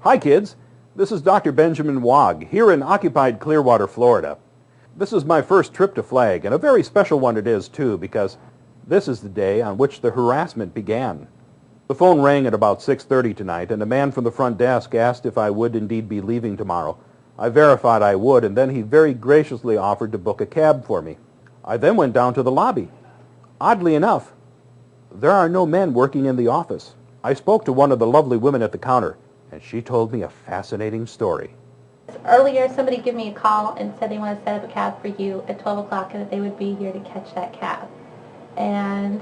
Hi kids, this is Dr. Benjamin Wog here in occupied Clearwater, Florida. This is my first trip to Flag, and a very special one it is too, because this is the day on which the harassment began. The phone rang at about 6:30 tonight, and a man from the front desk asked if I would indeed be leaving tomorrow. I verified I would, and then he very graciously offered to book a cab for me. I then went down to the lobby. Oddly enough, there are no men working in the office. I spoke to one of the lovely women at the counter, and she told me a fascinating story. Earlier, somebody gave me a call and said they want to set up a cab for you at 12 o'clock and that they would be here to catch that cab. And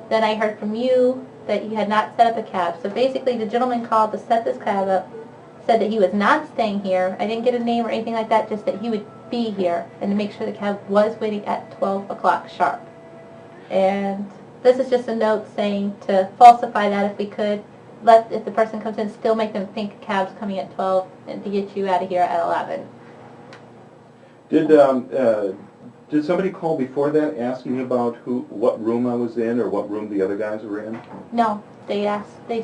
then I heard from you that you had not set up a cab. So basically, the gentleman called to set this cab up, said that he was not staying here. I didn't get a name or anything like that, just that he would be here and to make sure the cab was waiting at 12 o'clock sharp. And this is just a note saying to falsify that if we could. If the person comes in, still make them think a cab's coming at 12 and to get you out of here at 11. Did somebody call before that asking about what room I was in or what room the other guys were in? No, they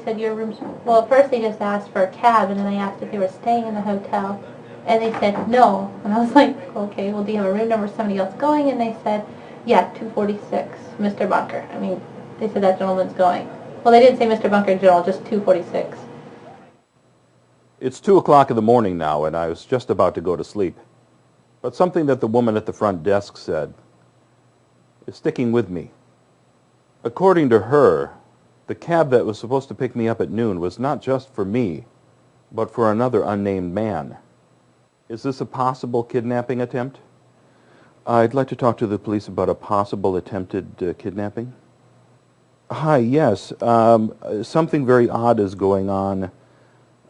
said your room's, well, at first they just asked for a cab, and then I asked if they were staying in the hotel, and they said no. And I was like, okay, well, do you have a room number, somebody else going? And they said, yeah, 246, Mr. Bunker. I mean, they said that gentleman's going. Well, they didn't say Mr. Bunker in general, just 246. It's 2 o'clock in the morning now, and I was just about to go to sleep. But something that the woman at the front desk said is sticking with me. According to her, the cab that was supposed to pick me up at noon was not just for me, but for another unnamed man. Is this a possible kidnapping attempt? I'd like to talk to the police about a possible attempted kidnapping. Hi, yes. Something very odd is going on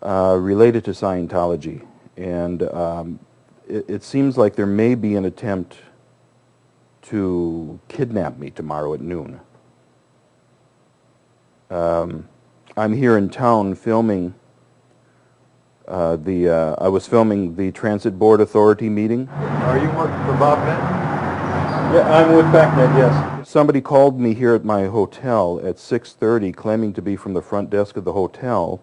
related to Scientology, and it seems like there may be an attempt to kidnap me tomorrow at noon. I'm here in town filming I was filming the Transit Board Authority meeting. Are you working for Bob Bennett? Yeah, I'm with BACnet, yes. Somebody called me here at my hotel at 6:30 claiming to be from the front desk of the hotel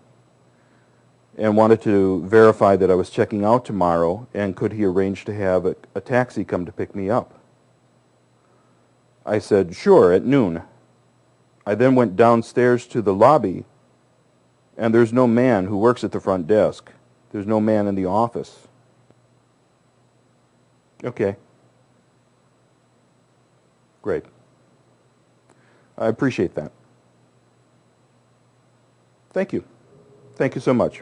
and wanted to verify that I was checking out tomorrow and could he arrange to have a taxi come to pick me up. I said, sure, at noon. I then went downstairs to the lobby, and there's no man who works at the front desk. There's no man in the office. Okay. Great. I appreciate that. Thank you. Thank you so much.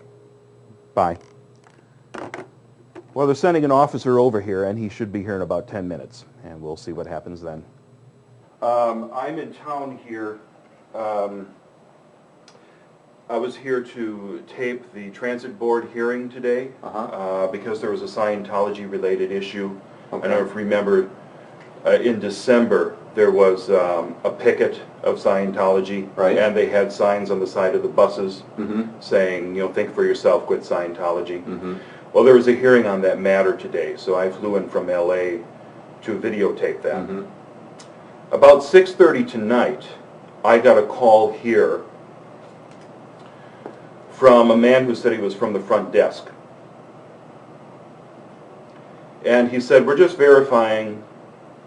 Bye. Well, they're sending an officer over here, and he should be here in about 10 minutes, and we'll see what happens then. I'm in town here. I was here to tape the Transit Board hearing today because there was a Scientology-related issue. Okay. I don't know if you remember, in December there was a picket of Scientology, right, and they had signs on the side of the buses saying, you know, think for yourself, quit Scientology. Well, there was a hearing on that matter today, so I flew in from LA to videotape that. About 6:30 tonight, I got a call here from a man who said he was from the front desk. And he said, we're just verifying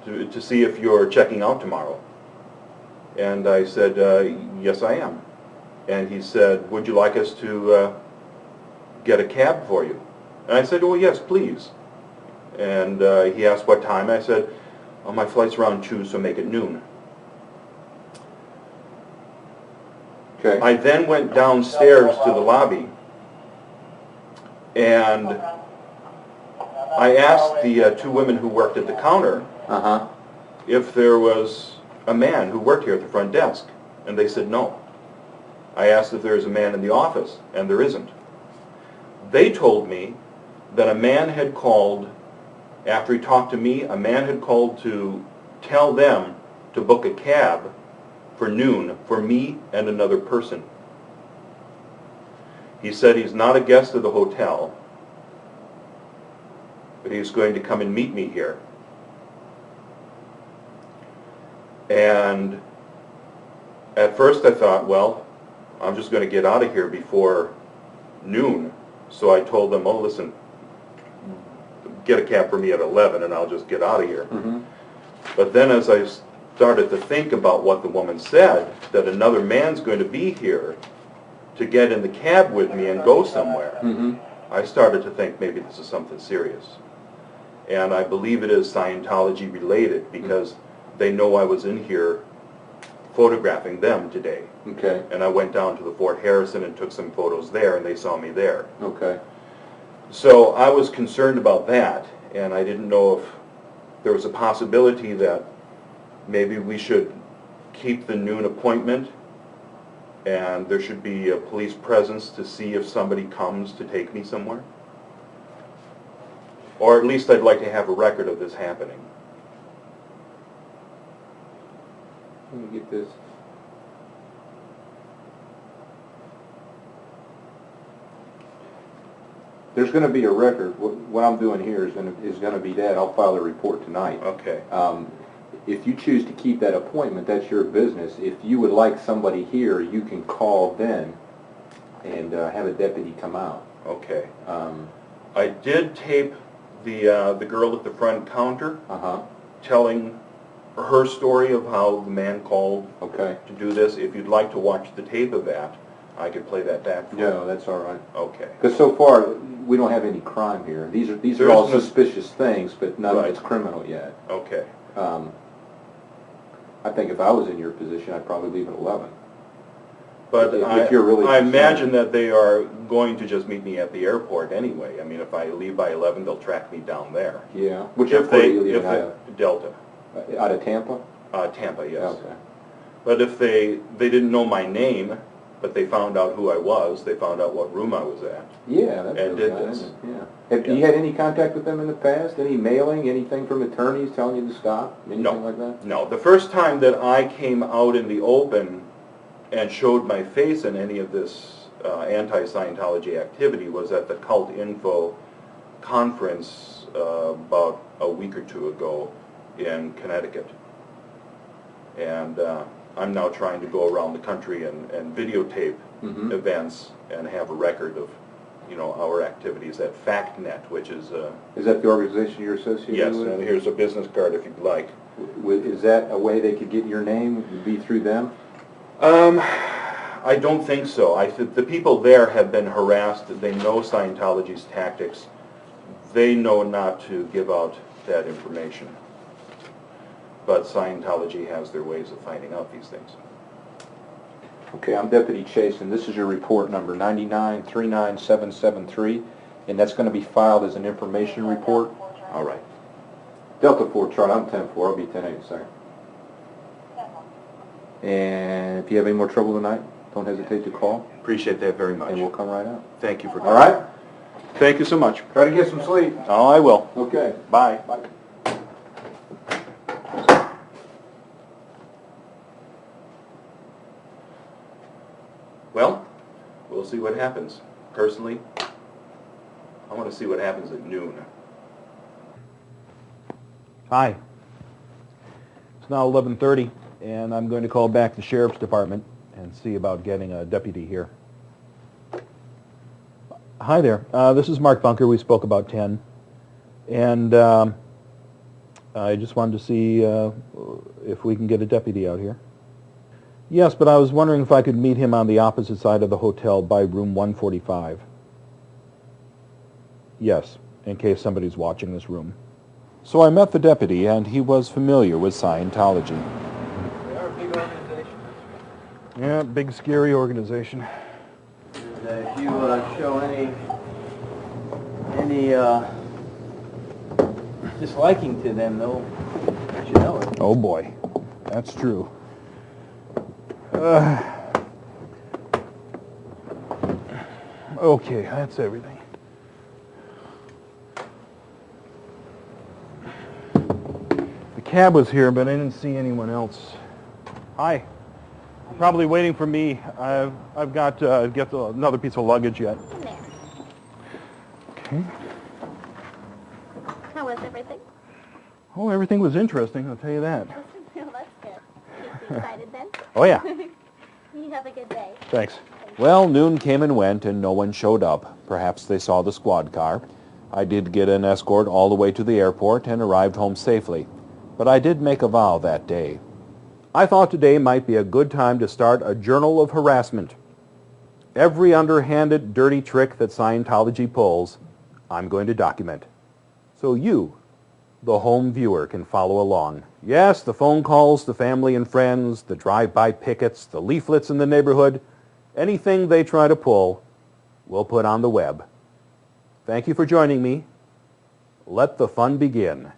to see if you're checking out tomorrow. And I said, yes, I am. And he said, would you like us to get a cab for you? And I said, oh, yes, please. And he asked what time. I said, oh, my flight's around 2, so make it noon. Okay. I then went downstairs to the lobby, and I asked the two women who worked at the counter if there was a man who worked here at the front desk, and they said no. I asked if there was a man in the office, and there isn't. They told me that a man had called, after he talked to me, a man had called to tell them to book a cab for noon for me and another person. He said he's not a guest of the hotel, but he's going to come and meet me here. And at first I thought, well, I'm just going to get out of here before noon. So I told them, oh, listen, get a cab for me at 11 and I'll just get out of here. Mm-hmm. But then as I started to think about what the woman said, that another man's going to be here to get in the cab with me and go somewhere, Mm-hmm. I started to think maybe this is something serious. And I believe it is Scientology related because they know I was in here photographing them today. Okay. And I went down to the Fort Harrison and took some photos there, and they saw me there. Okay. So I was concerned about that, and I didn't know if there was a possibility that maybe we should keep the noon appointment and there should be a police presence to see if somebody comes to take me somewhere. Or at least I'd like to have a record of this happening. Let me get this. There's going to be a record. What I'm doing here is going to be that. I'll file a report tonight. Okay. If you choose to keep that appointment, that's your business. If you would like somebody here, you can call then and have a deputy come out. Okay. I did tape the girl at the front counter telling her story of how the man called Okay. to do this. If you'd like to watch the tape of that, I could play that back for you. No, that's all right. Okay. Because so far, we don't have any crime here. These are There's all no- suspicious things, but none of Right. it's criminal yet. Okay. I think if I was in your position, I'd probably leave at 11. But If you're really I concerned. imagine that they are going to just meet me at the airport anyway. I mean, if I leave by 11, they'll track me down there. Yeah. Which If airport are they, you leaving if out they, Delta, of? Out of Tampa? Tampa, yes. Okay. But if they didn't know my name, but they found out who I was, they found out what room I was at. Yeah, that's And really did nice, this. isn't it? Yeah. Have you had any contact with them in the past? Any mailing, anything from attorneys telling you to stop? Anything like that? No, the first time that I came out in the open and showed my face in any of this anti-Scientology activity was at the Cult Info conference about a week or two ago in Connecticut. And I'm now trying to go around the country and videotape events and have a record of, our activities at FactNet, which is... Is that the organization you're associated yes, with? and here's a business card if you'd like. Is that a way they could get your name? Would it be through them? I don't think so. The people there have been harassed. They know Scientology's tactics. They know not to give out that information. But Scientology has their ways of finding out these things. Okay, I'm Deputy Chase, and this is your report number 9939773, and that's going to be filed as an information report. All right. Delta 4 chart, I'm 10-4, I'll be 10-8 in a second. And if you have any more trouble tonight, don't hesitate to call, Appreciate that very much. and we'll come right out. Thank you for All right? Thank you so much. Try to get some sleep. Oh, I will. Okay. Bye. Bye. Well, we'll see what happens. Personally, I want to see what happens at noon. Hi. It's now 11:30, and I'm going to call back the Sheriff's Department and see about getting a deputy here. Hi there. This is Mark Bunker. We spoke about 10. And I just wanted to see if we can get a deputy out here. Yes, but I was wondering if I could meet him on the opposite side of the hotel by room 145. Yes, in case somebody's watching this room. So I met the deputy, and he was familiar with Scientology. They are a big organization. Yeah, big, scary organization. If you show any disliking to them, they'll let you know it. Oh boy, that's true. Okay, that's everything. The cab was here, but I didn't see anyone else. Hi. You're probably waiting for me. I've got to get another piece of luggage yet. In there. Okay. How was everything? Oh, everything was interesting, I'll tell you that. Well, that's good. Keep you excited then. Oh yeah. You have a good day. Thanks. Thank Well, noon came and went, and no one showed up. Perhaps they saw the squad car. I did get an escort all the way to the airport and arrived home safely. But I did make a vow that day. I thought today might be a good time to start a journal of harassment. Every underhanded, dirty trick that Scientology pulls, I'm going to document. So you, the home viewer, can follow along. Yes, the phone calls to family and friends, the drive-by pickets, the leaflets in the neighborhood, anything they try to pull, we'll put on the web. Thank you for joining me. Let the fun begin.